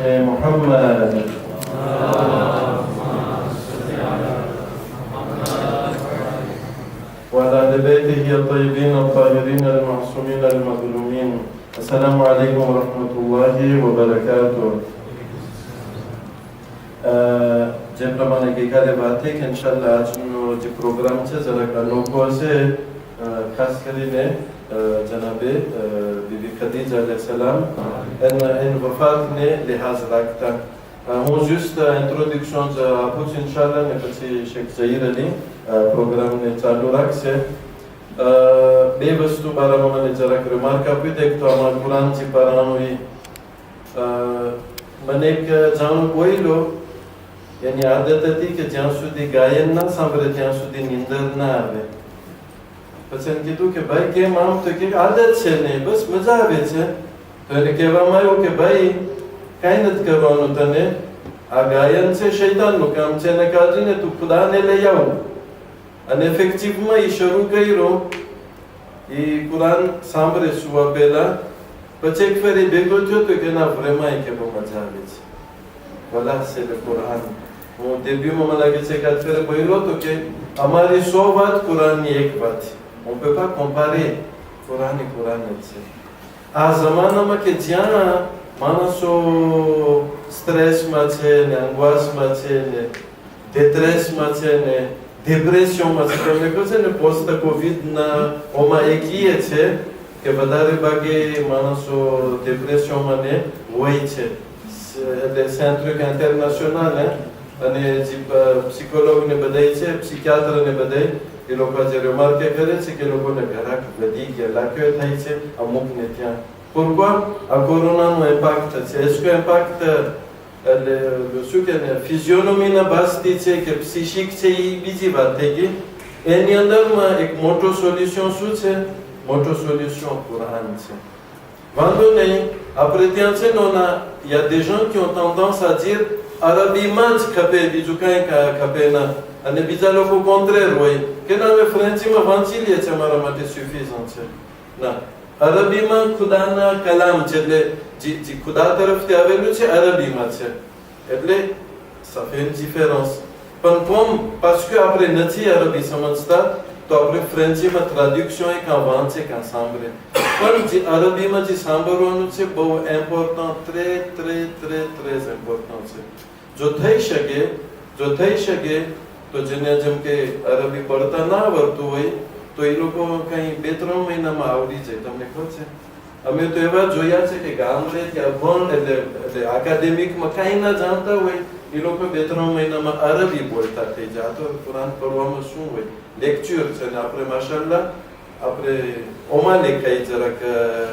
محمد وعلى آل بيته الطيبين الطاهرين المعصومين المظلومين. السلام عليكم ورحمة الله وبركاته. જે પ્રમાણે ગઈકાલે વાત થઈ કે ઇન્શાલ્લાહ આજનો જે પ્રોગ્રામ છે જરાક અનોખો હશે, ખાસ કરીને જનાબે બીબી ખદીજા અલૈહિસ્સલામ એની વફાતને લિહાઝ રાખતા હું જસ્ટ ઇન્ટ્રોડક્શન આપું છું ઇન્શાલ્લાહ, ને પછી શેખ ઝહીર અલી પ્રોગ્રામને ચાલુ રાખશે. બે વસ્તુ બારામાં મને જરાક રિમાર્ક આપી દે. એક તો આમાં કુરાન જે પારાણું એ મને એક જાણું બોલ્યો, એની આદત હતી કે જ્યાં સુધી ગાયન ના સાંભળે ત્યાં સુધી નીંદર ના આવે. પછી એને કીધું કે ભાઈ કેમ આમ? તો કે આદત છે ને, બસ મજા આવે છે. તો એને કહેવામાં આવ્યું કે ભાઈ કાંઈ નથી કરવાનું, તને આ ગાયન છે શૈતાનનું કામ છે, એને કાઢીને તું ખુદાને લઈ આવ. અને ઇફેક્ટિવમાં એ શરૂ કર્યું. એ કુરાન સાંભળે સુવા પહેલા, પછી એક ફેર એ ભેગો થયો તો કે ના ફ્રેમાં કે બહુ મજા આવે છે. ભલા છે લે કુરાન. હું ડેબ્યુમાં મને લાગે છે કે આજ ફેરે બોલ્યો હતો કે અમારી 100 વાત કુરાનની એક વાત. On peut pas comparer Quran એ કુરાન જ છે. આ જમાનામાં કે જ્યાં માણસો સ્ટ્રેસમાં છે ને, અંગવાસમાં છે ને, ડિપ્રેશનમાં છે ને, ડિપ્રેશનમાં છે. તમને કહો છે ને પોસ્ટ કોવિડના ઓમાં એક એ છે કે વધારે ભાગે માણસો ડિપ્રેશનમાં ને હોય છે. એટલે સેન્ટ્રિક ઇન્ટરનેશનલ અને જે psycholog ને બધાય છે, psychiater ને બધાય, એ લોકો જે રિમાર્ક કરે છે કે લોકોને ઘરાક વધી ગયા, લાખ્યો થાય છે અમુકને ત્યાં. pourquoi? આ કોરોનાનો ઇમ્પેક્ટ છે. એસકો ઇમ્પેક્ટ એટલે શું કે ને ફિઝિયોનોમીના બાસથી છે કે psychic છે એ બીજી વાત થઈ ગઈ. એની અંદરમાં એક મોટો સોલ્યુશન શું છે? મોટો સોલ્યુશન કુરાન છે. વાંધો નહીં, આપણે ત્યાં છે ને il y a des gens qui ont tendance à dire અરબીમાં જ ખપે, બીજું કાંઈ ખપે ના. અને બીજા લોકો કોન્ટ્રેર હોય કે ના અમે ફ્રેન્ચીમાં વાંચી લઈએ છીએ, અમારા માટે સુફિઝન્ટ છે. ના, અરબીમાં ખુદાના કલામ છે, એટલે જે ખુદા તરફથી આવેલું છે અરબીમાં છે. એટલે ça fait une différence. પણ કોમ parce que આપણે નથી અરબી સમજતા તો આપણે ફ્રેન્ચીમાં ટ્રાડ્યુક્શન એ કાં વાંચે કાં સાંભળે. પણ જે અરબીમાં જે સાંભળવાનું છે બહુ ઇમ્પોર્ટન્ટ, très ઇમ્પોર્ટન્ટ છે. જો થઈ શકે તો જેને જેમ કે અરબી પડતા ના આવડતું હોય તો એ લોકો કંઈ 2-3 મહિનામાં આવડી જાય. તમને ખબર છે, અમે તો એવા જોયા છે કે ગામડે કે અભણ એટલે એકેડેમિકમાં કાંઈ ના જાણતા હોય એ લોકો 2-3 મહિનામાં અરબી બોલતા થઈ જાય. આ તો કુરાન પડવામાં શું હોય, લેક્ચર છે. ને આપણે માશાલ્લાહ આપણે ઓમાં લેખાય જરાક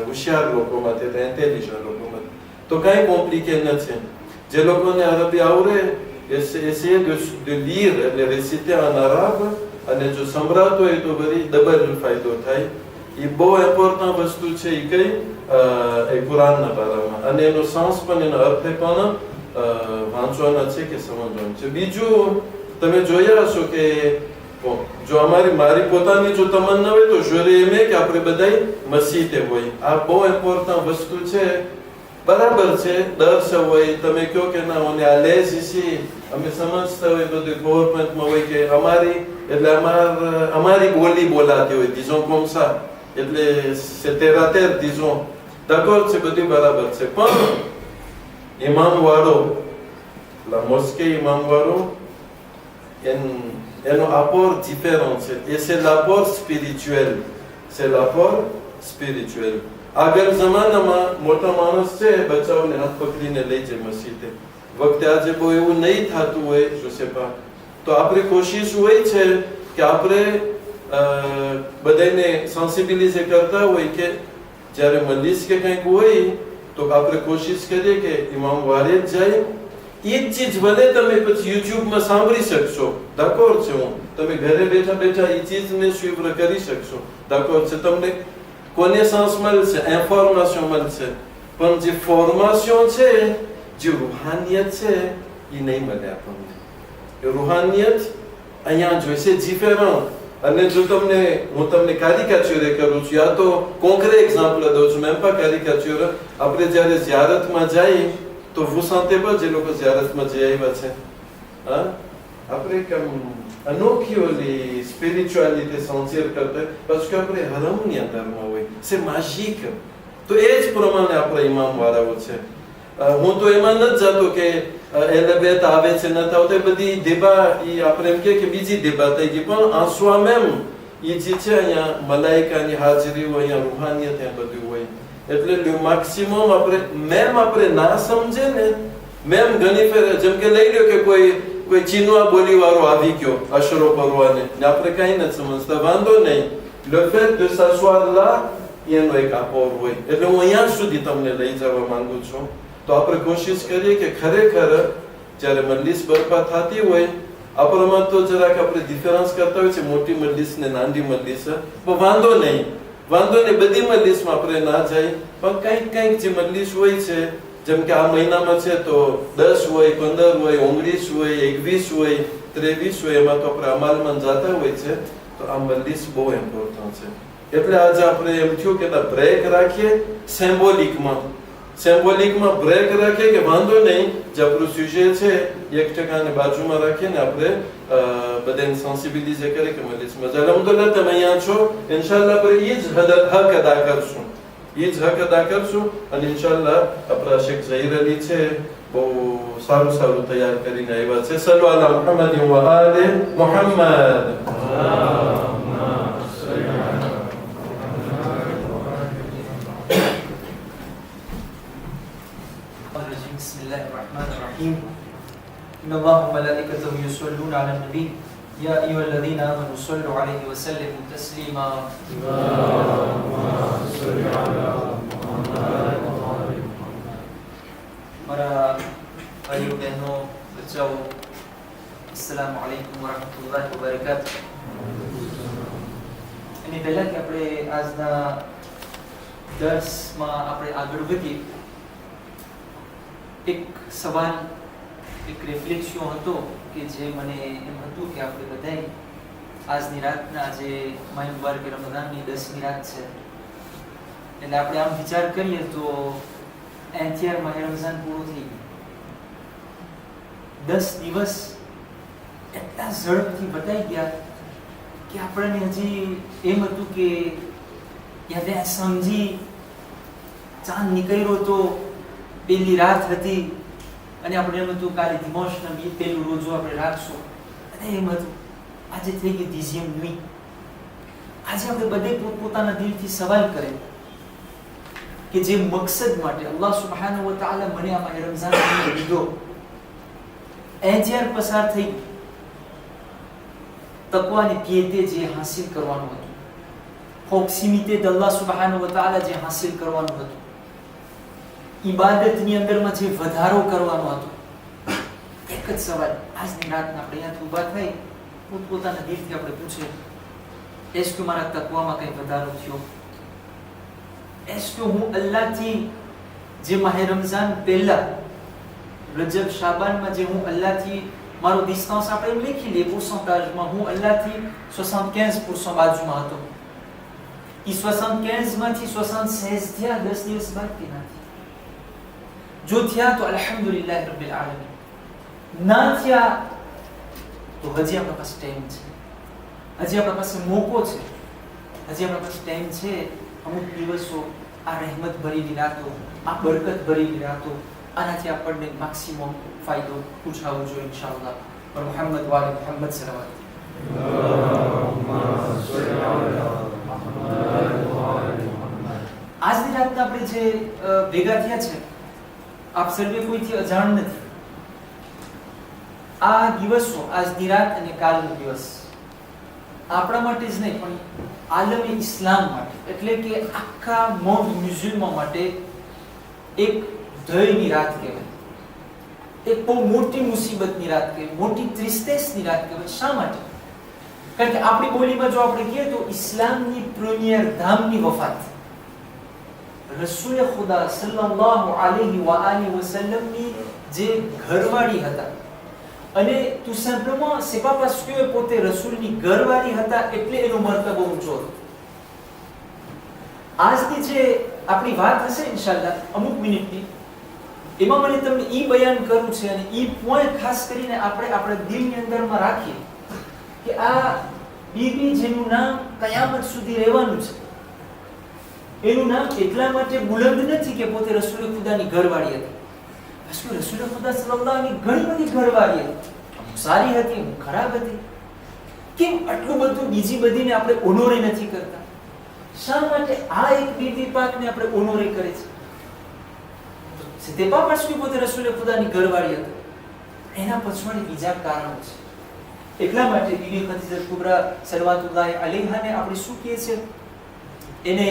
હોશિયાર લોકોમાંથી, એટલે ઇન્ટેલિજન્ટ લોકોમાંથી, તો કાંઈ કોમ્પ્લિકેટ નથી. જે લોકોને અરબી આવડે essayer de lire એટલે réciter en arabe, અને જો સંભળાતો હોય તો વળી ડબલ ફાયદો થાય. એ બહુ ઇમ્પોર્ટન્ટ વસ્તુ છે. એ કઈ એ કુરાનના બારામાં, અને એનો સાંસ પણ એનો અર્થ પણ વાંચવાના છે કે સમજવાનું છે. બીજું તમે જોયા હશો કે જો મારી પોતાની જો તમન્ના હોય તો જોરે એમ કે આપણે બધાય મસ્જિદે હોય. આ બહુ ઇમ્પોર્ટન્ટ વસ્તુ છે. બરાબર છે, ડર છે હોય, તમે કહો કે ના મને આ લેસ ઇસી અમે સમજતા હોય બધું ગવર્મેન્ટમાં હોય કે અમારી બોલી બોલાતી હોય, disons comme ça, એટલે c'est terre à terre, disons, d'accord, છે બધું બરાબર છે. પણ ઇમામ વાળો, la mosquée ઇમામ વાળો એનો apport différent છે. et c'est l'apport spirituel, c'est l'apport spirituel. આગળ જમાનામાં મોટા માણસ છે બચ્ચાઓને હાથ પકડીને લઈ જાય મસ્જિદે. વખતે આજે બહુ એવું નહીં થતું હોય, જો છે તો આપણી કોશિશ હોય છે કે આપણે બધાને સેન્સિબિલાઇઝ કરતા હોય કે જ્યારે મજલિસ કે કંઈક હોય તો આપણે કોશિશ કરીએ કે ઇમામ વારે જ જાય. એ જ ચીજ ભલે તમે પછી યુટ્યુબમાં સાંભળી શકશો, d'accord છે. તમે ઘરે બેઠા બેઠા એ ચીજને સ્વીકાર કરી શકશો, d'accord છે. તમને connaissance મળશે, ઇન્ફોર્મેશન મળશે, પણ જે ફોર્મેશન છે, જે રૂહાનિયત છે એ નહીં મળે આપણને. એ રૂહાનિયત અહીંયા જોઈશે ડિફરન્ટ. અને જો હું તમને કાર્યકાચર કરું છું, યા તો કોન્ક્રેટ એક્ઝામ્પલ દઉં છું, મેં પણ કાર્યકાચર. આપણે જ્યારે ઝિયારતમાં જઈએ તો vous sentez pas જે લોકો ઝિયારતમાં જઈ આવ્યા છે, હા, આપણે કેમ અનોખી ઓલી સ્પિરિચ્યુઆલિટી સેન્સિયર કરતા parce que આપણે હરમની અંદરમાં હોય, c'est magique. તો એ જ પ્રમાણે આપણા ઇમામ વાળાઓ છે. હું તો એમાં નથી જતો કે એલેબેત આવે છે નથી આવતો, એ બધી દેબા એ આપણે એમ કે બીજી દેબા થઈ ગઈ, પણ en soi-même એ જે છે અહીંયા મલાઈકાની હાજરી હોય, અહીંયા રૂહાનિયત ત્યાં બધું હોય. એટલે le maximum આપણે ના સમજે ને, મેમ ઘણી ફેર જેમ કે લઈ લ્યો કે કોઈ ચીનવા બોલી વાળો આવી ગયો અશરો કરવાને ને આપણે કઈ નથી સમજતા, વાંધો નહીં, le fait de s'asseoir là એનો એક આપોર હોય. એટલે હું અહીંયા સુધી તમને લઈ જવા માંગુ છું. તો આપણે કોશિશ કરીએ કે ખરેખર જ્યારે મજલિસ બરપા થતી હોય, આપણામાં તો જરાક આપણે ડિફરન્સ કરતા હોય છે મોટી મજલિસ ને નાની મજલિસ, પણ વાંધો નહીં, બધી મજલિસમાં આપણે ના જાય, પણ કંઈક જે મજલિસ હોય છે, જેમ કે આ મહિનામાં છે તો 10 હોય, 15 હોય, 19 હોય, 21 હોય, 23 હોય, એમાં તો આપણે અમલમાં જતા હોય છે. તો આ મજલિસ બહુ ઇમ્પોર્ટન્ટ છે. એટલે આજે આપણે એમ થયું કે બ્રેક રાખીએ, સિમ્બોલિકમાં બ્રેક રાખીએ કે વાંધો નહીં, જે આપણું સુજે છે 1% બાજુમાં રાખીને આપણે બધાને સેન્સિબિલાઇઝ કરીએ કે મજલિસમાં અલહમદુલિલ્લાહ તમે અહીંયા છો, ઇન્શાઅલ્લાહ આપણે એ જ હક અદા કરશું. અને ઇન્શાઅલ્લાહ આપણા શેખ ઝહીર અલી છે બહુ સારું તૈયાર કરીને આવ્યા છે. સલ્લુ અલા મુહમ્મદ વ આલે Muhammad. Bismillahirrahmanirrahim. Inna Allaha wa malaikatahu yusalluna 'alan nabi ya ayyuhalladhina amanu sallu 'alaihi wa sallimu taslima. Allahumma salli 'ala Muhammad wa ali Muhammad. Mara ભાઈઓ બહેનો બચ્ચાઓ, અસ્સલામુ અલૈકુમ wa rahmatullahi wa barakatuh. એની પહેલા કે આપણે આજના દર્સમાં આપણે આગળ વધીએ, એક સવાલ, એક રિફ્લેક્શન હતો કે જે મને એમ હતું કે આપણે બધાય આજની રાતના, આજે માહ મુબારક રમઝાનની 10મી રાત છે, એટલે આપણે આમ વિચાર કરીએ તો અત્યારે માહ રમઝાન પૂરું થઈ ગયું. 10 દિવસ એટલા ઝડપથી બતાઈ ગયા કે આપણને હજી એમ હતું કે યાદ સમજી ચાંદ નીકળ્યો તો પહેલી રાત હતી, અને આપણે એમ હતું કાલે દિમાશના પહેલું રોજો આપણે રાખશું, અને એમ હતું આજે થઈ ગઈ દિઝિયમ નુઈ. આજે આપણે બધે પોતપોતાના દિલથી સવાલ કરે કે જે મકસદ માટે અલ્લાહ સુબ્હાનહુ વ તઆલા મને આ માહ રમઝાન દીધો, એજર પસાર થઈ, તકવાની પિયતે જે હાસિલ કરવાનું હતું, પ્રોક્સિમિટે દ અલ્લાહ સુબ્હાનહુ વ તઆલા જે હાસિલ કરવાનું હતું, ઇબાદતની અંદરમાં જે વધારો કરવાનો હતો, એક જ સવાલ આજની રાતના આપણે અહીંયાથી ઊભા થઈ પોતપોતાના દિલથી આપણે પૂછે, એસ કે મારા તકવામાં કંઈ વધારો થયો? એસ કે હું અલ્લાહથી જે માહ રમઝાન પહેલા રજબ શાબાનમાં જે હું અલ્લાહથી મારો ડિસ્ટન્સ આપણે એમ લખી લઈએ પર્સન્ટેજમાં, હું અલ્લાહથી 75% બાજુમાં હતો. એ 75 માંથી 76 થયા 10 દિવસ બાકી નથી. જો થયા તો અલ્હમ્દુલિલ્લાહ રબ્બિલ આલમીન, ના થયા તો હજી આપણા પાસે ટાઈમ છે, હજી આપણા પાસે મોકો છે, હજી આપણા પાસે ટાઈમ છે. અમુક દિવસો આ રહેમત ભરેલી રાતો, આ બરકત ભરેલી રાતો, આનાથી આપણને મેક્સિમમ ફાયદો ઉઠાવવો જોઈએ ઇન્શાઅલ્લાહ. પર મુહમ્મદ વાલે મુહમ્મદ સલ્લલ્લાહુ અલૈહિ વસલ્લમ. આજની રાતના આપણે જે ભેગા થયા છે, આપ સર્વે કોઈથી અજાણ નથી. આ દિવસો, આજની રાત અને કાલનો દિવસ આપણા માટે જ નહીં પણ આલમે ઇસ્લામ માટે, એટલે કે આખા મોડ મ્યુઝિયમ માટે એક ધૈર્યની રાત કહેવાય, એક બહુ મોટી મુસીબતની રાત કહેવાય, મોટી ત્રિસ્તેસની રાત કહેવાય. શા માટે? કારણ કે આપણી બોલીમાં જો આપણે કહીએ તો ઇસ્લામની પ્રીમિયર ધામની વફાત, રસૂલ ખુદા સલ્લલ્લાહુ અલૈહિ વ આલિહિ વસલ્લમની જે ઘરવાળી હતા, અને tout simplement c'est pas parce que પોતે રસૂલની ઘરવાળી હતા એટલે એનો મર્તબો ઊંચો હતો. આજની જે આપણી વાત હશે ઇન્શાઅલ્લાહ અમુક મિનિટની, એમાં મને તમને ઈ બયાન કરવું છે અને ઈ પોઈન્ટ ખાસ કરીને આપણે આપણા દિલની અંદરમાં રાખીએ કે આ બીબી જેનું નામ કયામત સુધી રહેવાનું છે, એનું નામ એટલા માટે બુલંદ નથી કે પોતે રસૂલ ખુદાની ઘરવાળી હતી. રસૂલ ખુદા સલ્લલ્લાહુ અલૈહિ ઘણી બધી ઘરવાળી હતી, અમુક સારી હતી, અમુક ખરાબ હતી. કેમ આટલું બધું બીજી બધીને આપણે ઓનોરે નથી કરતા? શા માટે આ એક બીબી પાકને આપણે ઓનોરે કરે છે? c'était pas parce que પોતે રસૂલ ખુદાની ઘરવાળી હતી, એના પછવાડી બીજા કારણો છે. એટલા માટે બીબી ખદીજા કુબરા સલવાતુલ્લાહ અલૈહાને આપણે શું કહે છે, એને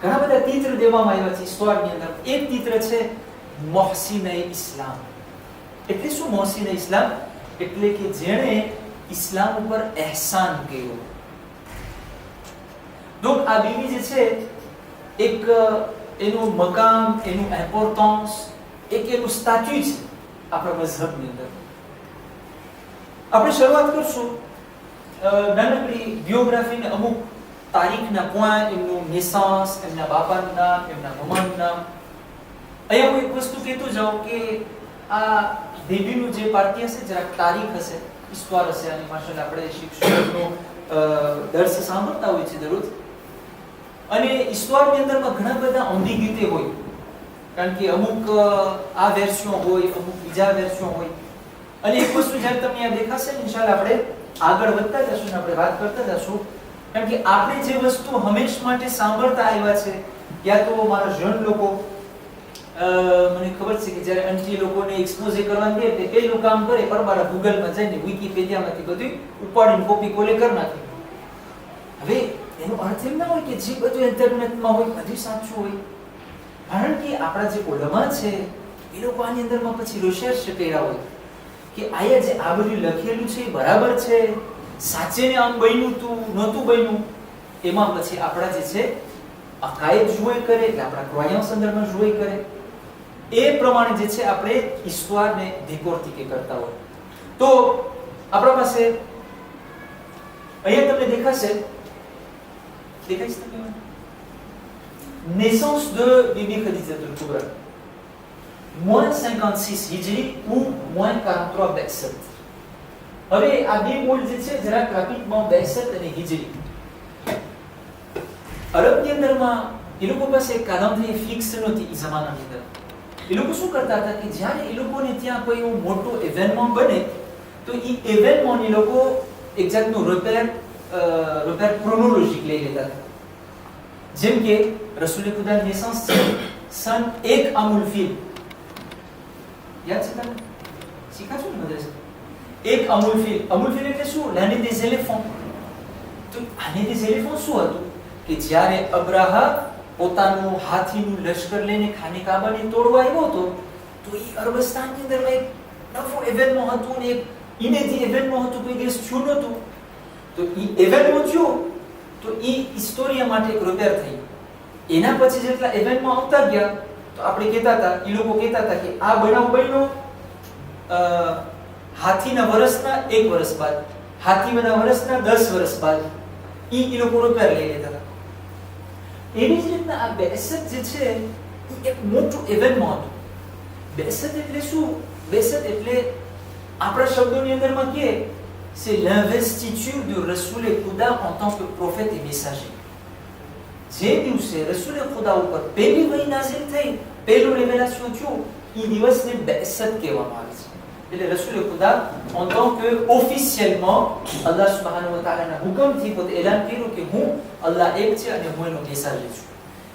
ઘણા બધા તિત્ર દેવામાં આવ્યા છે ઈસ્લામની અંદર. એક તિત્ર છે મોહસિને ઇસ્લામ. એટલે શું મોહસિને ઇસ્લામ? એટલે કે જેણે ઇસ્લામ ઉપર એહસાન કર્યો. તો આ બીબી જે છે એક એનું મકામ, એનું ઇમ્પોર્ટન્સ, એક એનું સ્ટેચ્યુ છે આપણા મઝહબની અંદર. આપણે શરૂઆત કરશું નાનકડી બાયોગ્રાફીને અમુક તારીખના પોઈન્ટ, એમનું નેસન્સ, એમના બાપાનું નામ, એમના મમ્માનું નામ. અહીંયા હું એક વસ્તુ કહેતો જાઉં કે આ દેવીનું જે પાર્ટી હશે જરાક તારીખ હશે, ઈશ્વર હશે, અને માશાલ્લાહ આપણે શિક્ષકનો દર્શ સાંભળતા હોય છે દરરોજ. અને ઈશ્વરની અંદરમાં ઘણા બધા ambiguity હોય, કારણ કે અમુક આ વેર્સ્યો હોય, અમુક બીજા વેર્સ્યો હોય. અને એક વસ્તુ જ્યારે તમને આ દેખાશે ને ઇન્શાલ્લાહ આપણે આગળ વધતા જશું ને આપણે વાત કરતા જશું, કારણ કે આપણે જે વસ્તુ હંમેશ માટે સાંભળતા આવ્યા છે, યા તો મારા જન લોકો, મને ખબર છે કે જ્યારે અંટી લોકોને એક્સપોઝ કરવાનું દે તે પહેલું કામ કરે પરબારા ગૂગલમાં જઈને વિકિપીડિયામાંથી બધું ઉપાડીને કોપી કોલે કરી નાખે. હવે એનો અર્થ એમ ના હોય કે જે બધું ઇન્ટરનેટમાં હોય બધું સાચું હોય, કારણ કે આપણા જે ઉલમા છે એ લોકો આની અંદરમાં પછી રિસર્ચ કર્યા હોય કે આયા જે આ બધું લખેલું છે એ બરાબર છે, સાચે ને આમ બન્યું તું નહોતું બન્યું. એમાં પછી આપણા જે છે અકાયદ જોઈ કરે, એટલે આપણા ક્રોયાના સંદર્ભમાં જોઈ કરે, એ પ્રમાણે જે છે આપણે ઈશ્વરને ધીકોરથી કરતા હોય. તો આપણા પાસે અહીંયા તમને દેખાશે, દેખાય છે તમને naissance de Bibi Khadijatul Kubra -56 Hijri ou -43 બેસત. હવે આ બે બોલ જે છે જરા ગ્રાફિકમાં બેસત અને હિજરી. અરબની અંદરમાં એ લોકો પાસે કાલમની ફિક્સ નહોતી એ જમાનાની અંદર. એ લોકો શું કરતા હતા કે જ્યારે એ લોકોને ત્યાં કોઈ એવું મોટો ઇવેન્ટમાં બને તો એ ઇવેન્ટમાં એ લોકો એક જાતનું રિપેર ક્રોનોલોજીક લઈ લેતા હતા. જેમ કે રસૂલ ખુદા નેસન્સ છે સન 1 અમુલ ફીલ, યાદ છે તમને? શીખા છો ને મદ્રસે? 1 અમુલ ફીલ. અમુલ ફીલ એટલે શું? l'année des éléphants. તો année des éléphants શું હતું કે જ્યારે અબ્રાહા પોતાનું હાથીનું લશ્કર લઈને ખાને કાબાને તોડવા આવ્યો હતો તો એ અરબસ્તાનની અંદર એક નવો ઇવેન્ટમાં હતું ને એક ઇનેજી ઇવેન્ટમાં હતું, કોઈ દેશ થયું નહોતું. તો એ ઇવેન્ટમાં થયું તો એ હિસ્ટોરિયા માટે એક રિપેર થઈ. એના પછી જેટલા ઇવેન્ટમાં આવતા ગયા તો આપણે કહેતા હતા, એ લોકો કહેતા હતા કે આ બનાવ બન્યો હાથીના વર્ષના 1 વર્ષ બાદ, હાથીના વર્ષના 10 વર્ષ બાદ. એ લોકો રિપેર લઈ લેતા હતા. એવી જ રીતના આ બેસત જે છે એ એક મોટું ઇવેન્ટમાં હતું. બેસત એટલે શું? બેસત એટલે આપણા શબ્દોની અંદરમાં કે c'est l'investiture du Rasoul Khouda en tant que prophète et messager. જે દિવસે રસૂલ ખુદા ઉપર પહેલી વહી નાઝિલ થઈ, પહેલું રેવેલેશન થયું, એ દિવસને બેસત કહેવામાં આવે છે. એટલે રસૂલ ખુદા en tant que officiellement અલ્લાહ સુબ્હાનહુ વ તઆલાના હુકમથી પોતે એલાન કર્યું કે હું અલ્લાહ એક છે અને હું એનો મેસેજર છું.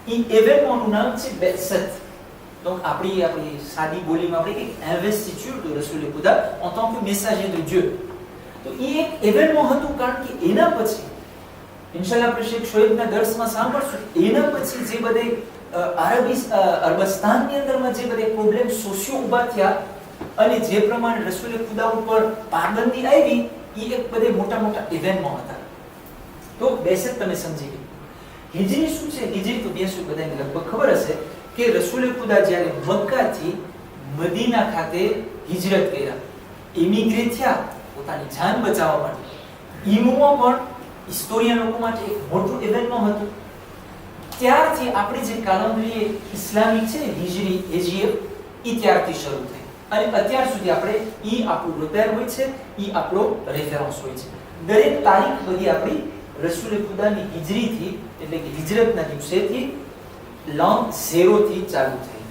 એ ઇવેન્ટનું નામ છે બેસત. donc આપણી સાદી બોલીમાં આપણે કે investiture de રસૂલ ખુદા en tant que messager de Dieu. તો એ એક ઇવેન્ટમાં હતું, કારણ કે એના પછી ઇન્શાલ્લાહ આપણે શેખ શોએબના દર્સમાં સાંભળશું, એના પછી જે બધે અરબસ્તાનની અંદરમાં જે બધે પ્રોબ્લેમ સોશિયો ઊભા થયા અને જે પ્રમાણે રસૂલ ખુદા ઉપર પાબંદી આવી, એ એક બધે મોટા મોટા ઇવેન્ટમાં હતા. તો બેસત તમે સમજી ગયા. હિજરી શું છે? હિજરી તો બેસું બધાને લગભગ ખબર હશે કે રસૂલ ખુદા જ્યારે મક્કાથી મદીના ખાતે હિજરત કર્યા, ઇમિગ્રેટ થયા પોતાની જાન બચાવવા માટે, ઈમોમાં પણ હિસ્ટોરિયન લોકો માટે એક મોટું ઇવેન્ટમાં હતું. ત્યારથી આપણી જે કાલેન્ડર ઇસ્લામિક છે હિજરી, ઈ ત્યારથી શરૂ થઈ અને અત્યાર સુધી આપણે ઈ આપણું રિપેર હોય છે, ઈ આપણો રેફરન્સ હોય છે. દરેક તારીખ બધી આપણી રસૂલ ખુદાની હિજરીથી એટલે કે હિજરતના દિવસેથી લોંગ 0 થી ચાલુ થઈ.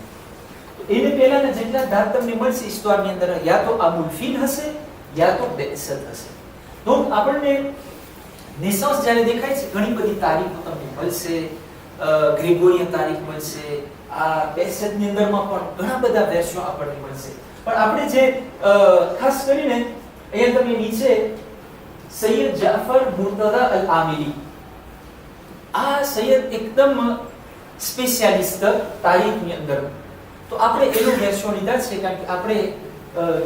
એને પહેલાના જેટલા દાત તમને મળશે ઇસ્તવારની અંદર યા તો અબુલ ફીલ હશે યા તો બેસત હશે. તો આપણને નેસન્સ જ્યારે દેખાય છે ઘણી બધી તારીખો તમને મળશે, ગ્રેગોરિયન તારીખ મળશે, આ બેસતની અંદરમાં પણ ઘણા બધા વર્ષો આપણને મળશે. પણ આપણે જે ખાસ કરીને અહીંયા તમે નીચે સૈયદ જાફર મુર્તઝા અલ આમિરી, આ સૈયદ એકદમ સ્પેશિયાલિસ્ટ તારીખની અંદર, તો આપણે એનો વર્ષો લીધા છે કારણ કે આપણે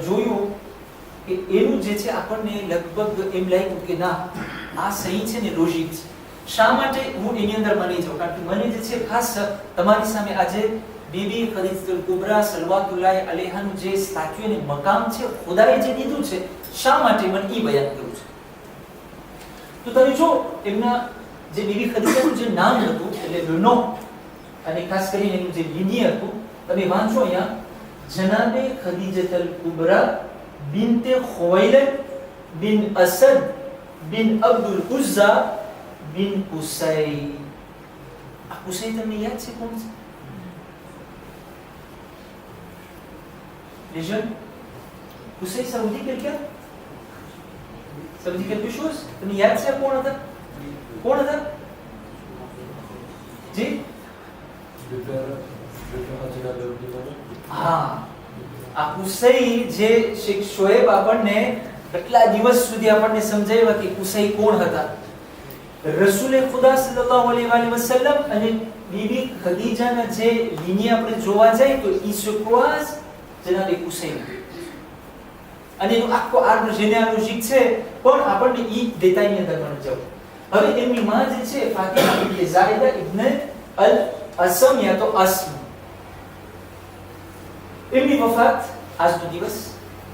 જોયું કે એનું જે છે આપણને લગભગ એમ લાગ્યું કે ના આ સહી છે ને લોજિક છે. શા માટે હું એની અંદર માની જાઉં? કારણ કે મને જે છે ખાસ તમારી સામે આજે બીબી ખદીજાતુલ કુબરા સલવાતુલ્લાહ અલૈહાનું જે સ્ટેચ્યુ અને મકામ છે ખુદાએ જે દીધું છે, શા માટે મને ઈ બયાન કરવું છે. તો તમે જો એમના જે બીબી ખદીજાનું જે નામ હતું એટલે નો અને ખાસ કરીને એનું જે લીનિયર હતું તમે વાંચો અહીંયા જનાબે ખદીજાતુલ કુબરા બિન્તે ખુવૈલદ બિન અસદ બિન અબ્દુલ ઉઝ્ઝા બિન કુસૈ. આ કુસૈ તમને યાદ છે કોણ છે? Les jeunes, કુસૈ ça vous dit quelqu'un? Ça vous dit quelque chose? તમને યાદ છે કોણ હતા? કોણ હતા? જી? હા, આ કુસૈ જે શેખ શોએબ આપણને કેટલા દિવસ સુધી આપણને સમજાવ્યા કે કુસૈ કોણ હતા. રસૂલે ખુદા સલ્લલ્લાહુ અલૈહિ વસલ્લમ અને બીબી ખદીજાના જે લીની આપણે જોવા જાય તો ઈ સુક્વાસ જનાબે કુસૈ અને એનું આખો આર્મ જેનેલોજિક છે પણ આપણને ઈ ડેટાની અંદર પણ જાવ. હવે એમની માં જે છે ફાતિમા ઇબ્ન ઝાયદા ઇબ્ન અલ અસમ યા તો અસ્મ, એમની વફાત આજનો દિવસ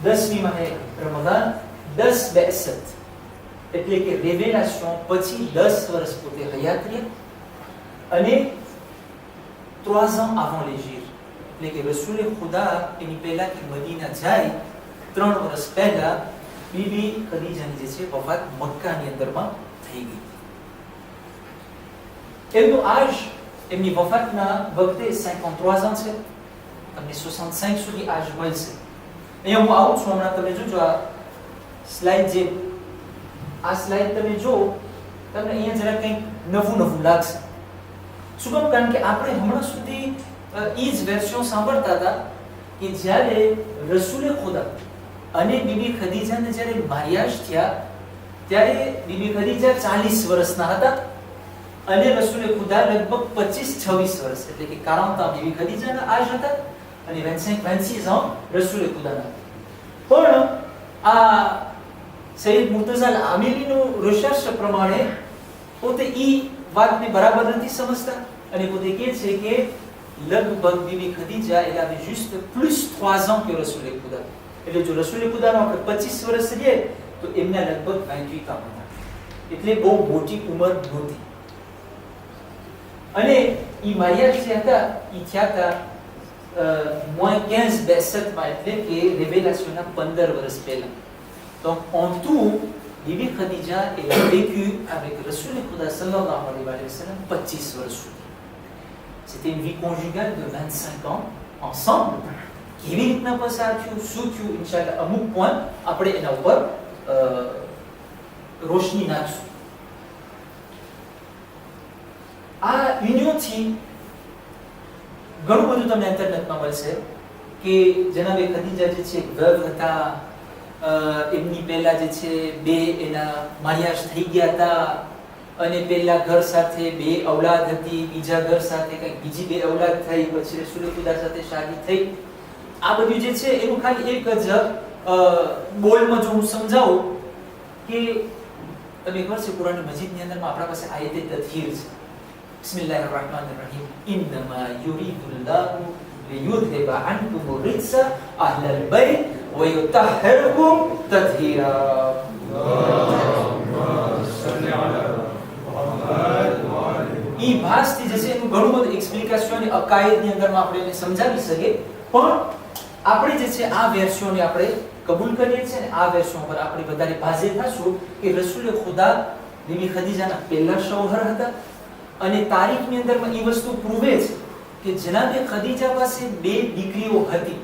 10મી માહે રમઝાન 10 બેસત એટલે કે રેવેલાશન પછી 10 વર્ષ પોતે હયાત રહ્યા અને 3 ans avant l'hégire એટલે કે રસૂલે ખુદા એની પહેલા કે મદીના જાય 3 વર્ષ પહેલા બીબી ખદીજાની જે છે વફાત મક્કાની અંદરમાં થઈ ગઈ. એમનું આજ એમની વફાતના વખતે 53 ans છે, તમને 65 સુધી આજ મળશે. અહીંયા હું આવું છું હમણાં, તમે જોજો આ સ્લાઇડ જે આ સ્લાઇડ તમે જો તમને અહીંયા જરા કંઈક નવું લાગશે. શું કામ? કારણ કે આપણે હમણાં સુધી ઈ જ વેર્સ્યો સાંભળતા હતા કે જ્યારે રસૂલે ખુદા અને બીબી ખદીજાને જ્યારે મારિયાજ થયા ત્યારે બીબી ખદીજા 40 વર્ષના હતા અને રસૂલે ખુદા લગભગ 25-26 વર્ષ એટલે કે 40 ans બીબી ખદીજાના આજ હતા અને 25-26 ans રસૂલે ખુદાના. પણ આ સૈયદ મુર્તઝા અલ આમિરીનું રિસર્ચ પ્રમાણે પોતે ઈ વાતને બરાબર નથી સમજતા અને પોતે કહે છે કે લગભગ Bibi Khadija elle avait juste plus 3 ans que રસૂલે ખુદા. એટલે જો રસૂલે ખુદાનો આપણે 25 વર્ષ રહે તો એમના લગભગ 28 ans હતા, એટલે બહુ મોટી ઉંમર નહોતી. અને ઈ મારિયાજ જે હતા ઈ થયા હતા -15 બેસતમાં એટલે કે રેવેલાશનના 15 વર્ષ પહેલા. Donc en tout, Bibi Khadija elle a vécu avec Rasoul Khuda sallallahu alayhi wa sallam 25 વર્ષ સુધી. C'était une vie conjugale de 25 ans ensemble. કેવી રીતના પસાર થયું, શું થયું, ઇન્શાઅલ્લાહ અમુક પોઈન્ટ આપણે એના ઉપર રોશની નાખશું. આ યુનિયનથી ઘણું બધું તમને ઇન્ટરનેટમાં મળશે કે જનાબે ખદીજા જે છે વવ હતા, એમની પહેલા જે છે બે એના મારિયાજ થઈ ગયા હતા અને પહેલા ઘર સાથે 2 ઔલાદ હતી, બીજા ઘર સાથે કંઈક બીજી 2 ઔલાદ થઈ, પછી રસૂલ ખુદા સાથે શાદી થઈ. આ બધું જે છે એનું ખાલી એક જ બોલમાં જો હું સમજાવું કે તમે ખબર છે કુરાન મજીદની અંદરમાં આપણા પાસે આયતે તથહીર છે. બિસ્મિલ્લાહિર રહમાનિર રહીમ ઇન્નમા યુરીદુલ્લાહુ લિયુધહિબા અનકુમ રિજ્સા અહલલ બૈત wa yutahhirukum tatheera. ઈ ભાષથી જે છે એનું ઘણું બધું એક્સપ્લિકેશન અને અકાયદની અંદરમાં આપણે એને સમજાવી શકીએ, પણ આપણે જે છે આ વેર્સોને આપણે કબૂલ કરીએ છીએ ને આ વેર્સો પર આપણે વધારે ભાજે થશું કે રસૂલ ખુદા બીબી ખદીજાના પહેલા શૌહર હતા અને તારીખની અંદરમાં એ વસ્તુ પ્રૂવે છે કે જનાબે ખદીજા પાસે 2 દીકરીઓ હતી.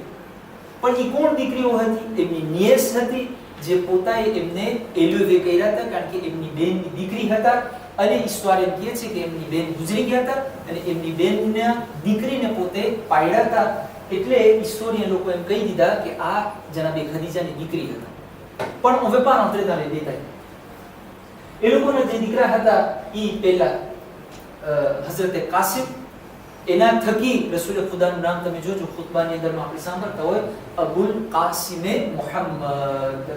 પણ એ કોણ દીકરીઓ હતી? એમની નિયસ હતી, જે પોતાએ એમને એલ્યુવે કર્યા હતા કારણ કે એમની બેનની દીકરી હતા અને ઈશ્વર એમ કહે છે કે એમની બેન ગુજરી ગયા હતા અને એમની બેનના દીકરીને પોતે પાડ્યા હતા. એટલે હિસ્ટોરિયન લોકો એમ કહી દીધા કે આ જનાબે ખદીજાની દીકરી હતા. પણ હવે પણ અંતરે તારે દેખાય એ લોકોના જે દીકરા હતા એ પહેલા હઝરતે કાસિમ, એના થકી રસૂલ ખુદાનું નામ તમે જોજો ખુતબાની અંદરમાં આપણે સાંભળતા હોય અબુલ કાસિમે મુહમ્મદ.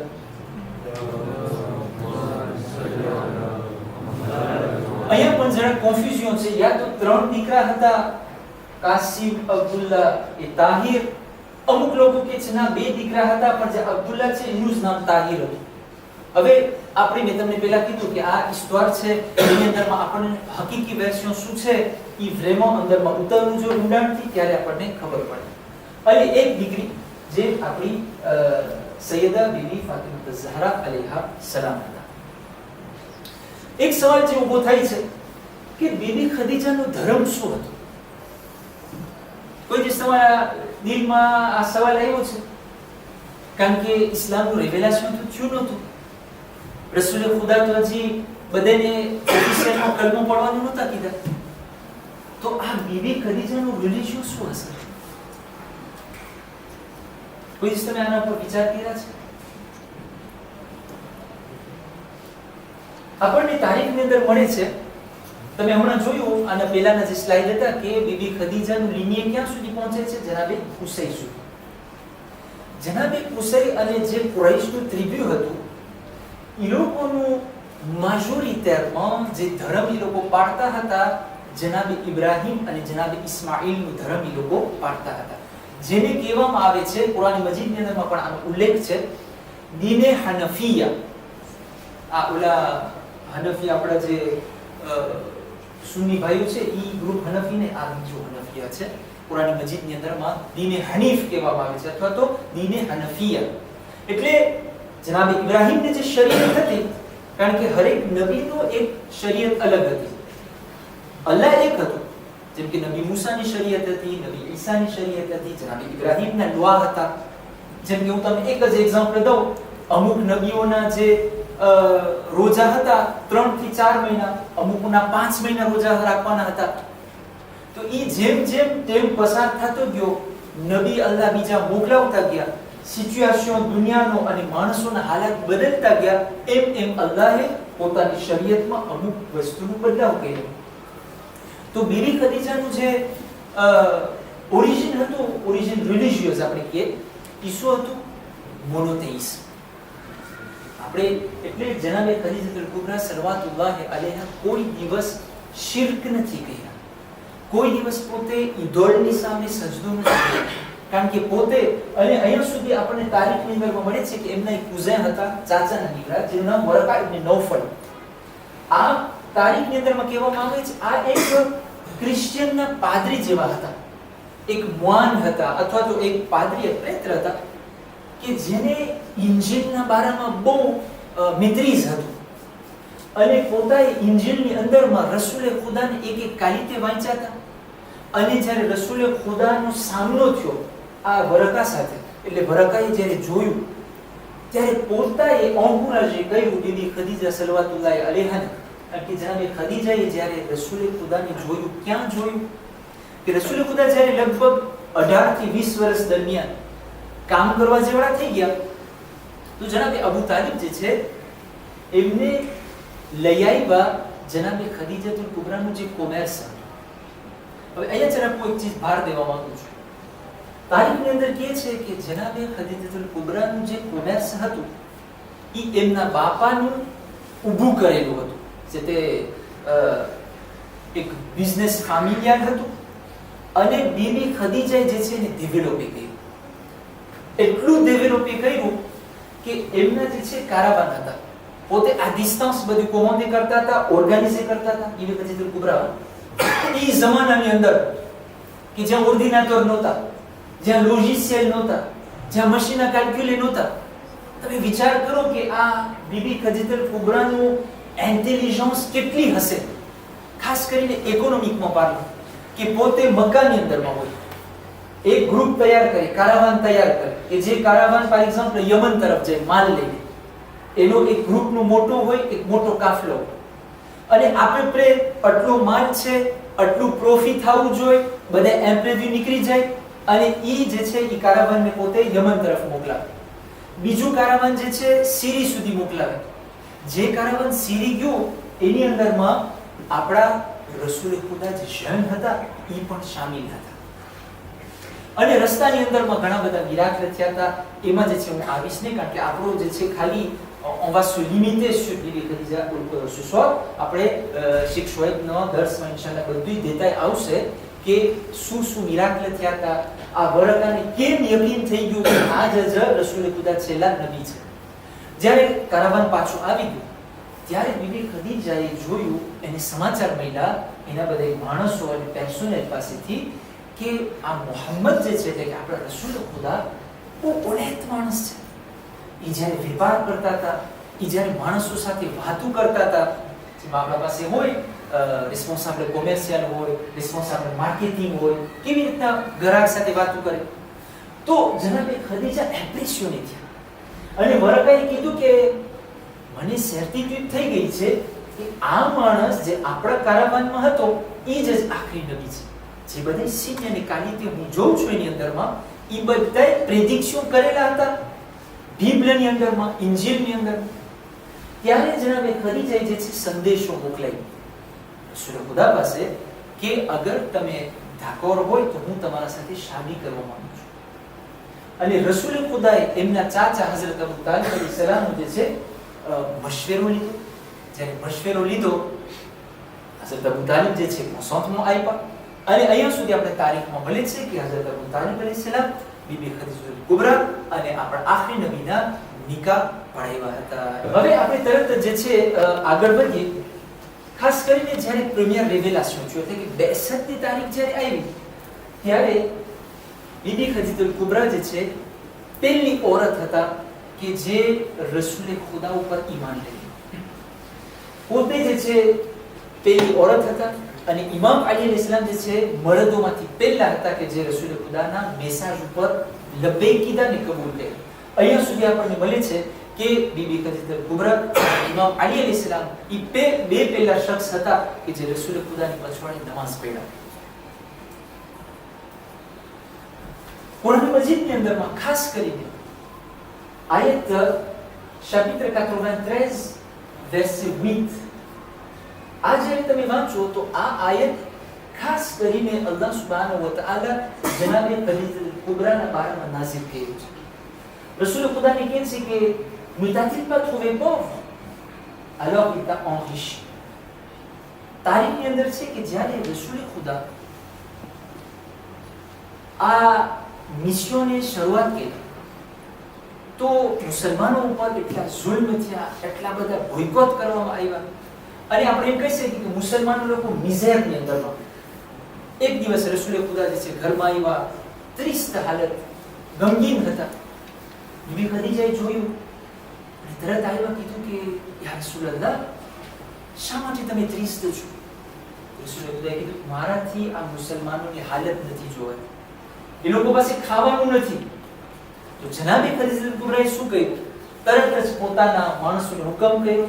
અહીંયા પણ જરા કન્ફ્યુઝન છે. યા તો 3 દીકરા હતા કાસિમ, અબ્દુલ્લા એ તાહિર. અમુક લોકો કે છે ના 2 દીકરા હતા પણ જે અબ્દુલ્લા છે એનું જ નામ તાહિર હતું. હવે આપણે મેં તમને પહેલા કીધું કે આ ઈશ્વર છે એની અંદરમાં આપણને હકીકી વેર્સન શું છે એ વ્રેમો અંદરમાં ઉતરવું જો ઊંડાણથી ત્યારે આપણને ખબર પડે. અને એક દીકરી જે આપણી સૈયદા બીબી ફાતિમા ઝહરા અલૈહા સલામ હતા. એક સવાલ જે ઊભો થાય છે કે બીબી ખદીજાનો ધર્મ શું હતો? કોઈ દિવસ તમારા દિલમાં આ સવાલ આવ્યો છે? કારણ કે ઇસ્લામનું રેવેલેશન તો થયું નહોતું. રસૂલ ખુદા તો હજી બધાને ઓફિશિયલમાં કલમો પડવાનું નહોતા કીધા. તો આ બીબી ખદીજાનું રિલિજન શું હશે? કોઈ દિવસ તમે આના પર વિચાર કર્યા છે? આપણને તારીખની અંદર મળે છે, તમે હમણાં જોયું આના પહેલાના જે સ્લાઇડ હતા કે બીબી ખદીજાનું લિનિયર ક્યાં સુધી પહોંચે છે? જનાબે કુસૈ સુધી. જનાબે કુસૈ અને જે કુરૈશનું ત્રિબ્યુ હતું એ લોકોનું મેજોરિટીમાં જે ધર્મ એ લોકો પાળતા હતા જનાબે ઇબ્રાહિમ અને જનાબે ઇસ્માઇલનું ધર્મ એ લોકો પાળતા હતા. જેને કહેવામાં આવે છે કુરાન મજીદની અંદરમાં પણ આનો ઉલ્લેખ છે દીને હનફિયા. આ ઓલા હનફી આપણા જે સુન્ની ભાઈઓ છે એ ગ્રુપ હનફીને આ બીજો હનફિયા છે. કુરાન મજીદની અંદરમાં દીને હનીફ કહેવામાં આવે છે અથવા તો દીને હનફિયા. એટલે જનાબે ઇબ્રાહિમની જે શરીયત હતી, કારણ કે હરેક નબીનો એક શરીયત અલગ હતી. અલ્લાહ એક હતો, જેમ કે નબી મૂસાની શરીયત હતી, નબી ઈસાની શરીયત હતી, જનાબે ઇબ્રાહિમના દુઆ હતા. જેમ કે હું તમને એક જ એક્ઝામ્પલ દઉં, અમુક નબીઓના જે રોજા હતા 3 થી 4 મહિના, અમુકના 5 મહિના રોજા રાખવાના હતા. તો ઈ જેમ જેમ ટાઈમ પસાર થતો ગયો, નબી અલ્લાહ બીજા મોકલાવતા ગયા, સિચ્યુએશન દુનિયાનો અને માણસોના હાલત બદલતા ગયા, એમ એમ અલ્લાહે પોતાની શરીયતમાં અમુક વસ્તુનો બદલાવ કર્યો. તો બીબી ખદીજાનું જે ઓરિજિન હતું, ઓરિજિન રિલિજિયસ આપણે કહીએ, ઈ શું હતું? મોનોથેઇઝમ. આપણે એટલે જનાબે ખદીજાતુલ કુબરા સલવાતુલ્લાહ અલૈહા કોઈ દિવસ શિર્ક નથી કર્યા, કોઈ દિવસ પોતે ઈદોલની સામે સજદો નથી કર્યો. કારણ કે પોતે અને અહીંયા સુધી આપણને તારીખની અંદરમાં મળે છે કે એમના એક કુઝેન હતા, ચાચાના દીકરા, જેનું નામ વરકા ઇબ્ન નૌફલ. આ તારીખની અંદરમાં કહેવામાં આવે છે આ એક ક્રિશ્ચિયનના પાદરી જેવા હતા, એક મુઆન હતા અથવા તો એક પાદરી પ્રેત્ર હતા કે જેને ઇન્જીલના બારામાં બહુ મિત્રીઝ હતું અને પોતાએ ઇન્જીલની અંદરમાં રસૂલે ખુદાને એક એક કાલિતે વાંચ્યા હતા. અને જ્યારે રસૂલે ખુદાનો સામનો થયો આ વરકા સાથે, એટલે વરકાએ જ્યારે જોયું ત્યારે પોતાએ ઓંકુરાજી કહ્યું બીબી ખદીજા સલવાતુલ્લાહ અલૈહા કે જનાબે ખદીજાએ જ્યારે રસૂલે ખુદાને જોયું, ક્યાં જોયું? કે રસૂલે ખુદા જ્યારે લગભગ 18 થી 20 વર્ષ દરમિયાન કામ કરવા જેવડા થઈ ગયા, તો જનાબે અબુ તાલિબ જે છે એમને લઈ આવ્યા જનાબે ખદીજાતુલ કુબરાનું જે કોમર્સ હતું. હવે અહીંયા જરા કોઈ ચીજ ભાર દેવા માંગુ છું. તારીખની અંદર કહે છે કે જનાબે ખદીજાતુલ કુબરાનું જે કોમર્સ હતું એ એમના બાપાનું ઊભું કરેલું હતું, જે તે એક બિઝનેસ ફેમિલિયર હતું અને બીબી ખદીજાએ જે છે એને ડેવલપ કર્યું. એટલું ડેવલપ કર્યું કે એમના જે છે કારાવાન હતા, પોતે આ ડિસ્ટન્સ બધું કોમોન્ડે કરતા હતા, ઓર્ગેનાઇઝ કરતા હતા. બીબી ખદીજાતુલ કુબરા એ જમાનાની અંદર કે જ્યાં ઓર્ડિનેટર નહોતા, જ્યાં લોજિસ્ટિયલ નહોતા, જ્યાં મશીનના કેલ્ક્યુલે નહોતા. તમે વિચાર કરો કે આ બીબી ખદીજતુલ કુબરાનું ઇન્ટેલિજન્સ કેટલી હશે, ખાસ કરીને ઇકોનોમિકમાં પાર્લો, કે પોતે મક્કાની અંદરમાં હોય, એક ગ્રુપ તૈયાર કરે, કારાવાન તૈયાર કરે, કે જે કારાવાન ફોર એક્ઝામ્પલ યમન તરફ જાય માલ લઈને, એનો એક ગ્રુપનો મોટો હોય, એક મોટો કાફલો હોય, અને આપણે આટલો માલ છે, આટલું પ્રોફિટ થવું જોઈએ, બધા એમ્પ્રેવ્યુ નીકળી જાય, અને ઈ જે છે ઈ કારાવાનને પોતે યમન તરફ મોકલાવે. બીજું કારાવાન જે છે સીરી સુધી મોકલાવે. જે કારાવાન સીરી ગયું એની અંદરમાં આપણા રસૂલ ખુદા જે જૈન હતા ઈ પણ શામિલ હતા, અને રસ્તાની અંદરમાં ઘણા બધા મિરાકલ થયા હતા. એમાં જે છે હું આવીશ નહીં, કારણ કે આપણો જે છે ખાલી on va se limiter sur Bibi Khadija ce soir. આપણે શેખ શોએબનો દર્સમાં ઇન્શાઅલ્લાહ બધું દેતાય આવશે કે શું મિરાકલ થયા હતા, આ વરકાને કેમ યકીન થઈ ગયું કે આ જ રસૂલ ખુદા છેલ્લા નબી છે. જ્યારે કારાવાન પાછું આવી ગયું ત્યારે બીબી ખદીજાએ જોયું, એને સમાચાર મળ્યા એના બધા માણસો અને પર્સોનેલ પાસેથી કે આ મોહમ્મદ જે છે એટલે કે આપણા રસૂલ ખુદા બહુ ઓનેત માણસ છે. ઈ જ્યારે વેપાર કરતા હતા, ઈ જ્યારે માણસો સાથે વાતો કરતા હતા, જેમાં આપણા પાસે હોય રિસ્પોન્સિબલ કોમર્શિયલ હોય, રિસ્પોન્સિબલ માર્કેટિંગ હોય, કેવી રીતના ગ્રાહક સાથે વાતો કરે, તો જનાબે ખદીજા એપ્રેશિયોને થયા. અને વરકાએ કીધું કે મને સર્ટિટ્યુડ થઈ ગઈ છે કે આ માણસ જે આપણા કારાવાનમાં હતો ઈ જ આખરી નબી છે. જે બધી સીન અને ક્વોલિટી હું જોઉં છું એની અંદરમાં, ઈ બધાય પ્રેડિક્શન કરેલા હતા બીબલની અંદરમાં, ઇન્જીલની અંદરમાં. ત્યારે જનાબે ખદીજાએ જે છે સંદેશો મોકલાવ્યો રસૂલ ખુદા પાસે કે અગર તમે ધાકોર હોય તો હું તમારા સાથે શાદી કરવા માંગુ છું. અને રસૂલ ખુદાએ એમના ચાચા હઝરત અબુ તાલિબ અલૈહિ સલામ જે છે મશવરો લીધો. જ્યારે મશવરો લીધો હઝરત અબુ તાલિબ જે છે મોસોતમાં આવ્યા, અને અહીંયા સુધી આપણે તારીખમાં મળે છે કે હઝરત અબુ તાલિબ અલૈહિ સલામ બીબી ખદીજતુલ કુબરા અને આપણા આખરી નબીના નિકાહ પડાવ્યા હતા. હવે આપણે તરત જે છે આગળ વધીએ. ખાસ કરીને જ્યારે પ્રીમિયર રેવેલાશન થયો એટલે કે 62 ની તારીખ જ્યારે આવી ત્યારે બીબી ખદીજતુલ કુબરા જે છે પહેલી औरत હતા કે જે રસૂલ ખુદા ઉપર ઈમાન લઈ. પોતે જે છે પહેલી औरत હતા, અને ઇમામ અલી અલૈહિસ્સલામ જે છે મર્દોમાંથી પહેલા હતા કે જે રસૂલ ખુદાના મેસેજ ઉપર લબૈક કીધા ને કબૂલ કર્યા. અહીંયા સુધી આપણને મળે છે કે બીબી ખદીજતુલ કુબરા ઇમામ અલી અલૈહિસ્સલામ ઈ બે પહેલા શખ્સ હતા કે જે રસૂલ ખુદાની પછવાડે નમાઝ પઢ્યા. કુરાન મજીદની અંદરમાં ખાસ કરીને આયત chapitre 93 verset 8, આ જ્યારે તમે વાંચો તો આ આયત ખાસ કરીને અલ્લાહ સુબ્હાનહુ વ તઆલા જનાબે ખદીજતુલ કુબરાના બારામાં નાઝિલ કર્યું છે. રસૂલ ખુદાને કહે છે કે ne t'a-t-il pas trouvé pauvre alors il t'a enrichi. તારીખની અંદર છે કે જ્યારે રસૂલ ખુદા આ મિશનની શરૂઆત કરી તો મુસલમાનો ઉપર એટલા જુલ્મ થયા, એટલા બધા બોયકોટ કરવામાં આવ્યા, અને આપણે એમ કહી શકીએ કે મુસલમાનો લોકો મિઝેરની અંદરમાં. એક દિવસ રસૂલ ખુદા જે છે ઘરમાં આવ્યા, ત્રિસ્ત હાલત, ગમગીન હતા. બીબી ખદીજાએ જોયું અને તરત આવ્યા, કીધું કે યા રસૂલલ્લાહ, શા માટે તમે ત્રિસ્ત છો? રસૂલ ખુદાએ કીધું મારાથી આ મુસલમાનોની હાલત નથી જોવાતી, એ લોકો પાસે ખાવાનું નથી. તો જનાબે ખદીજતુલ કુબરાએ શું કહ્યું? તરત જ પોતાના માણસોને હુકમ કર્યો,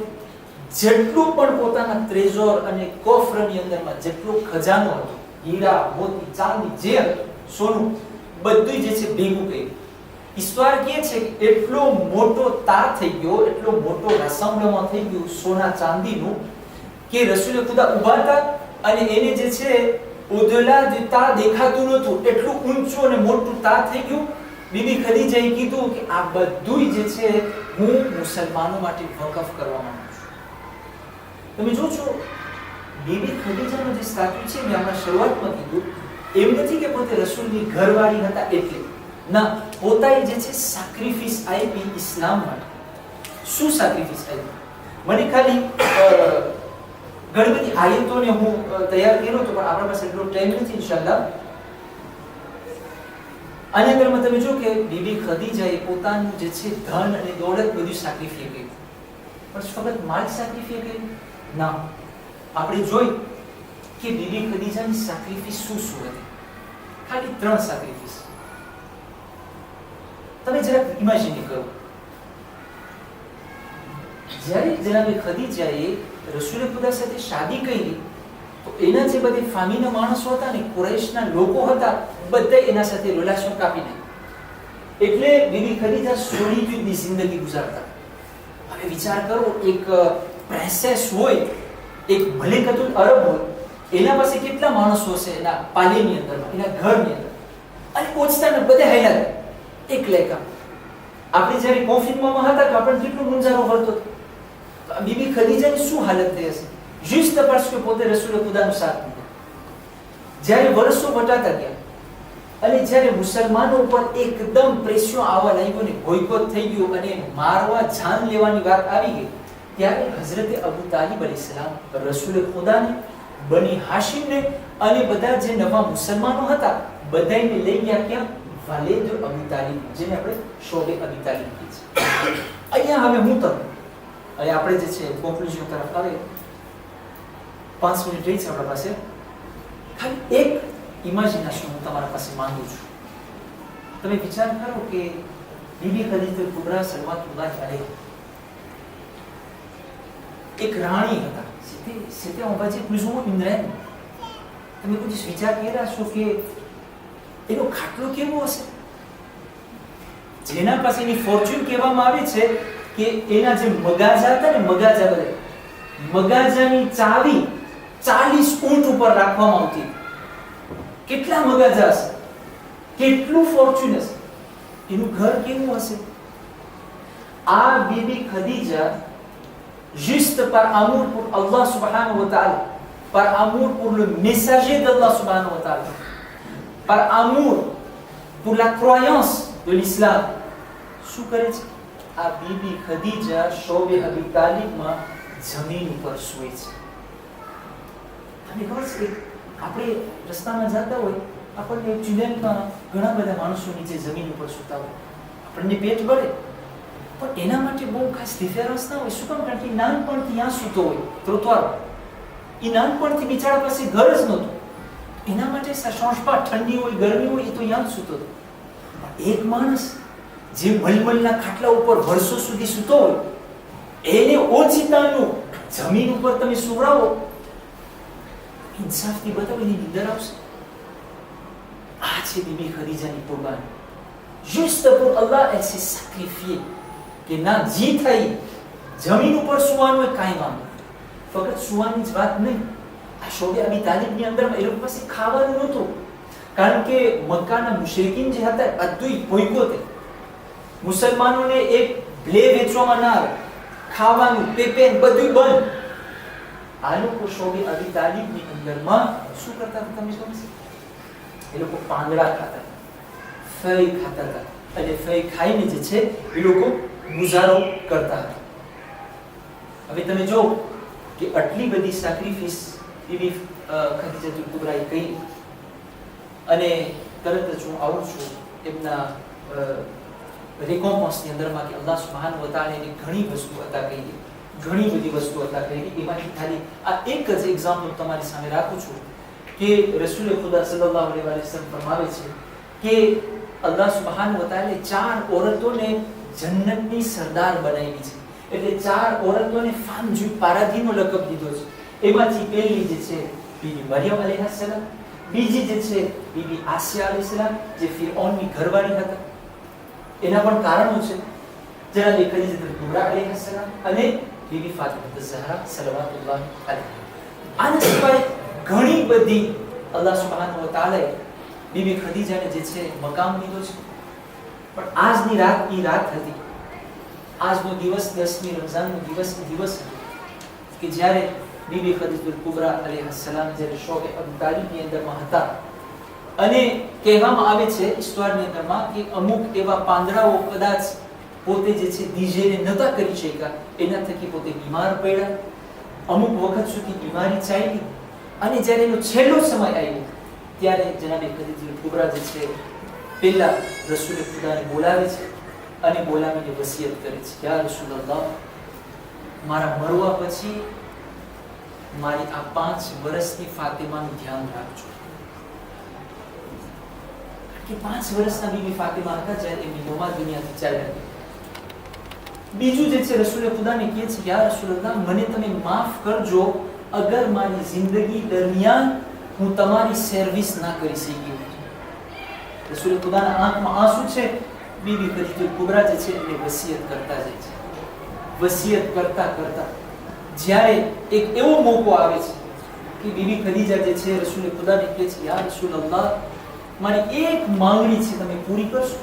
જેટલું પણ પોતાના ટ્રેઝોર અને કોફરની અંદરમાં જેટલો ખજાનો હતો, હીરા, મોતી, ચાંદી, જે સોનું, બધું જે છે ભેગું કર્યું. ઈશ્વર કહે છે કે એટલો મોટો તાર થઈ ગયો, એટલો મોટો રસમડમાં થઈ ગયું સોના ચાંદીનું કે રસૂલ ખુદા ઊભા હતા અને એને જે છે ઉદલા તા દેખાતું નહોતું, એટલું ઊંચું અને મોટું તાર થઈ ગયું. બીબી ખદીજાએ કીધું કે આ બધું જે છે હું મુસલમાનો માટે વકફ કરવા માંગુ છું. તમે જો છો બીબી ખદીજાનો જે સ્ટેચ્યુ છે મેં હમણાં શરૂઆતમાં કીધું એમ નથી કે પોતે રસૂલની ઘરવાળી હતા એટલે ના, પોતાએ જે છે સેક્રિફિસ આપી ઇસ્લામ માટે. શું સેક્રિફિસ આપી? મને ખાલી ઘણી બધી આયતોને હું તૈયાર કર્યો હતો પણ આપણા પાસે એટલો ટાઈમ નથી ઇન્શાઅલ્લાહ. આની અંદરમાં તમે જો કે બીબી ખદીજાએ પોતાનું જે છે ધન અને દોલત બધું સેક્રિફાઈ કર્યું, પણ ફક્ત માલ સેક્રિફાઈ કર્યું ના. આપણે જોઈ કે બીબી ખદીજાની સેક્રિફાઈસ શું હતી. ખાલી 3 સેક્રિફાઈસ. તમે જરા ઇમેજિન કરો, જ્યારે જનાબે ખદીજાએ રસૂલ ખુદા સાથે શાદી કરી તો એના જે બધી ફેમિલીના માણસો હતા ને, કુરૈશના લોકો હતા, બધા એના સાથે રિલેશન કાપી નાખ્યા. એટલે બીબી ખદીજા સોલિટ્યુડની જિંદગી ગુજારતા. હવે વિચાર કરો, એક પ્રિન્સેસ હોય, એક મલિકતુલ અરબ હોય, એના પાસે કેટલા માણસો હશે એના પાલેની અંદર, એના ઘરની અંદર, અને પહોંચતા ને બધા હેલા એક લેખા. આપણે જ્યારે કોફિનમાં હતા કે આપણને કેટલું મુંજારો વળતો હતો. બીબી ખદીજાની શું હાલત થઈ હશે? juste parce que પોતે રસૂલ ખુદાનો સાથ દીધો. જ્યારે વર્ષો વટાતા ગયા અને જ્યારે મુસલમાનો ઉપર એકદમ પ્રેશર આવવા લાગ્યો ને, બોયકોટ થઈ ગયું અને મારવા જાન લેવાની વાત આવી ગઈ, ત્યારે હઝરતે અબુ તાલિબ અલૈહિસ્સલામ રસૂલ ખુદાને, બની હાશિમને અને બધા જે નવા મુસલમાનો હતા બધાને લઈ ગયા ક્યાં? વાલિદ અબુ તાલિબ, જેને આપણે શોબે અબુ તાલિબ કહીએ છીએ. અહીંયા હવે હું તમને અને આપણે જે છે કોન્ક્લુઝન તરફ આવે, 5 મિનિટ રહી છે આપણા પાસે. ખાલી એક ઇમેજિનેશન હું તમારા પાસે માંગુ છું. તમે વિચાર કરો કે બીબી ખદીજા કુબરા સલવાતુલ્લાહ અલૈહ એક રાણી હતા. c'était on va dire plus ou moins une reine. તમે કોઈ વિચાર કર્યા છો કે એનો ખાટલો કેવો હશે? જેના પાસે એની ફોર્ચ્યુન કહેવામાં આવે છે કે એના જે મગાજા હતા ને, મગાજા બધા, મગાજાની ચાવી 40 ઊંટ ઉપર રાખવામાં આવતી. કેટલા મગાજા હશે, કેટલું ફોર્ચ્યુન હશે, એનું ઘર કેવું હશે? આ BB ખદીજા juste par amour pour Allah subhanahu wa ta'ala, par amour pour le messager d'Allah subhanahu wa ta'ala, par amour pour la croyance de l'islam, શું કરે છે? આ બીબી ખદીજા શોબે અબી તાલિબમાં જમીન ઉપર સૂય છે. તમને ખબર છે, આપણે રસ્તામાં જતા હોય, આપણને ચિંતનમાં ઘણા બધા માણસો નીચે જમીન ઉપર સૂતા હોય, આપણને પેટ બળે, પણ એના માટે બહુ ખાસ ડિફરન્સ ના હોય. શું કામ? કારણ કે નાનપણથી ત્યાં સૂતો હોય ત્રોતવાર. એ નાનપણથી બિચારા પાસે ઘર જ નહોતું, એના માટે શોષપા, ઠંડી હોય, ગરમી હોય, એ તો ત્યાં જ સૂતો હતો. એક માણસ જે મલમલના ખાટલા ઉપર વર્ષો સુધી સૂતો હોય, એને ઓછીતાનું જમીન ઉપર તમે સુવડાવો, ઇન્સાફથી બતાવો, એની નીંદર આવશે. આ છે BB ખદીજાની કુરબાની. juste pour Allah elle s'est sacrifiée. કે ના જી થઈ, જમીન ઉપર સુવાનું એ કાંઈ વાંધો, ફક્ત સુવાની જ વાત નહીં. આ શોબે અબી તાલિબની અંદરમાં એ લોકો પાસે ખાવાનું નહોતું, કારણ કે મક્કાના મુશરિકીન જે હતા બધું બોયકોટ. મુસલમાનોને એક બ્લે વેચવામાં ના આવે, ખાવાનું પેપેન બધું બંધ. આ લોકો શોબે અબી તાલિબની અંદરમાં શું કરતા હતા તમે સમજો? એ લોકો પાંદડા ખાતા હતા, ફઈ ખાતા હતા, અને ફઈ ખાઈને જે છે એ લોકો ગુજારો કરતા હતા. હવે તમે જો કે આટલી બધી સેક્રિફાઈસ બીબી ખદીજાતુલ કુબરાએ કરી, અને તરત જ હું આવું છું એમના રિકોમ્પન્સની અંદરમાં કે અલ્લાહ સુબ્હાનહુ વ તઆલા એને ઘણી વસ્તુ અતા કરી, ઘણી બધી વસ્તુ અતા કરી. એમાંથી ખાલી આ એક જ એક્ઝામ્પલ તમારી સામે રાખું છું કે રસૂલ ખુદા સલ્લલ્લાહુ અલૈહિ વસલ્લમ ફરમાવે છે કે અલ્લાહ સુબ્હાનહુ વ તઆલાએ 4 औरतोને જન્નતની સરદાર બનાવી છે. એટલે 4 औरतोને ફામ જુ પારાધીનો લકબ દીધો છે. એમાંથી પહેલી જે છે બીબી મરિયમ અલૈહિસ્સલામ, બીજી જે છે બીબી આસિયા અલૈહિસ્સલામ, જે ફિરૌનની ઘરવાળી હતા. એના પણ કારણો છે. જનાબ ખદીજાતુલ કુબરા અલૈહિસ્સલામ અને બીબી ફાતિમા ઝહરા સલવાતુલ્લાહ અલૈહા. આના સિવાય ઘણી બધી અલ્લાહ સુબ્હાનહુ વ તઆલાએ બીબી ખદીજાને જે છે મકામ દીધો છે. પણ આજની રાત એ રાત હતી, આજનો દિવસ 10મી રમઝાનનો દિવસ હતો કે જ્યારે બીબી ખદીજાતુલ કુબરા અલૈહિસ્સલામ જ્યારે શોબે અબી તાલિબની અંદરમાં હતા. અને કહેવામાં આવે છે ઈસ્તવારની અંદરમાં કે અમુક એવા પાંદડાઓ કદાચ પોતે જે છે દીજેને નતા કરી શક્યા, એના થકી પોતે બીમાર પડ્યા, અમુક વખત સુધી બીમારી ચાલી, અને જ્યારે એનો છેલ્લો સમય આવ્યો ત્યારે જનાબે ખદીજાતુલ કુબરા જે છે પહેલા રસૂલે ખુદાને બોલાવે છે અને બોલાવીને વસિયત કરે છે, યા રસૂલલ્લાહ, મારા મરવા પછી મારી આ 5 વર્ષની ફાતિમાનું ધ્યાન રાખજો. કે 5 વર્ષના બીબી ફાતિમા હતા જ્યારે એમની મોમા દુનિયાથી ચાલ્યા ગયા. બીજું જે છે રસૂલે ખુદાને કહે છે, યા રસૂલલ્લાહ, મને તમે માફ કરજો અગર મારી જિંદગી દરમિયાન હું તમારી સર્વિસ ના કરી શકી. રસૂલે ખુદાના આંખમાં આંસુ છે. બીબી ખદીજા કુબરા જે છે એને વસિયત કરતા જાય છે. વસિયત કરતા કરતા જ્યારે એક એવો મોકો આવે છે કે બીબી ખદીજા જે છે રસૂલે ખુદાને કહે છે, યા રસૂલલ્લાહ, મારી એક માંગણી છે, તમે પૂરી કરશો?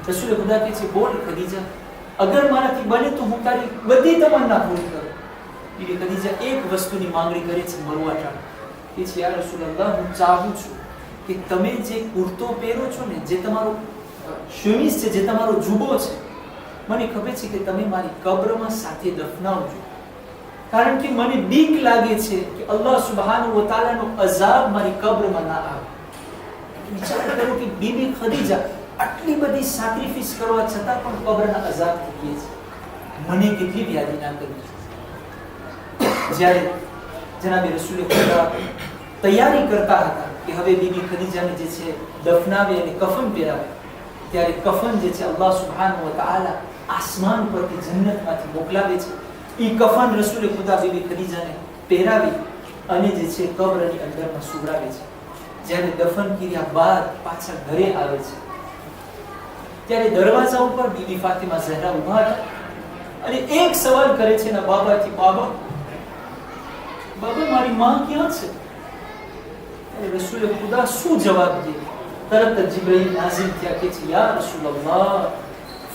રસૂલે ખુદા કહે છે, બોલ ખદીજા, અગર મારાથી બને તો હું તારી બધી તમન્ના પૂરી કરું. બીબી ખદીજા એક વસ્તુની માંગણી કરે છે, મરવા ટાણે. કે છે, યા રસૂલલ્લાહ, હું ચાહું છું કે તમે જે કુર્તો પહેરો છો ને, જે તમારો શમીઝ છે, જે તમારો જુબો છે, મને ખબર છે કે તમે મારી કબ્રમાં સાથે દફનાવજો. કારણ કે મને બીક લાગે છે કે અલ્લાહ સુબ્હાનહુ વ તઆલાનો અઝાબ મારી કબ્રમાં ના આવે. વિચાર કરો કે બીબી ખદીજા આટલી બધી સેક્રિફાઈસ કરવા છતાં પણ કબ્રના અઝાબથી કહે છે, મને કેટલી વ્યાધિ ના કરવી. જ્યારે જનાબે રસૂલે ખુદા તૈયારી કરતા હતા કે હવે બીબી ખદીજાને જે છે દફનાવે અને કફન પહેરાવે, ત્યારે કફન જે છે અલ્લાહ સુબ્હાનહુ વ તઆલા આસમાન પરથી જન્નતમાંથી મોકલાવે છે. એ કફન રસૂલે ખુદા બીબી ખદીજાને પહેરાવી અને જે છે કબ્રની અંદરમાં સુવડાવે છે. જ્યારે દફન કર્યા બાદ પાછા ઘરે આવે છે ત્યારે દરવાજા ઉપર બીબી ફાતિમા ઝહરા ઊભા હતા અને એક સવાલ કરે છે એના બાબાથી, બાબા, મારી માં ક્યાં છે? ત્યારે રસૂલે ખુદા શું જવાબ દે? તરત જ જિબ્રાઈલ નાઝિલ થયા કે છે, યા રસૂલલ્લાહ,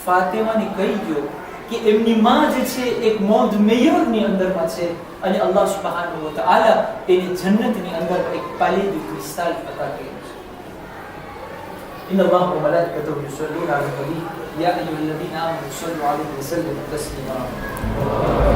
ફાતિમાને કહી ગયો કે એમની માં જે છે એક મોદ મેયરની અંદરમાં છે અને અલ્લાહ સુબ્હાનહુ વ તઆલા એને જન્નતની અંદર એક પાલેદું ક્રિસ્ટલ અતા કર્યું છે. ઇન્નલ્લાહ વ મલાઇકતહુ યુસલ્લુના અલા નબી યા અય્યુહલ્લઝીના આમનુ સલ્લુ અલૈહિ વ સલ્લિમુ તસ્લીમા.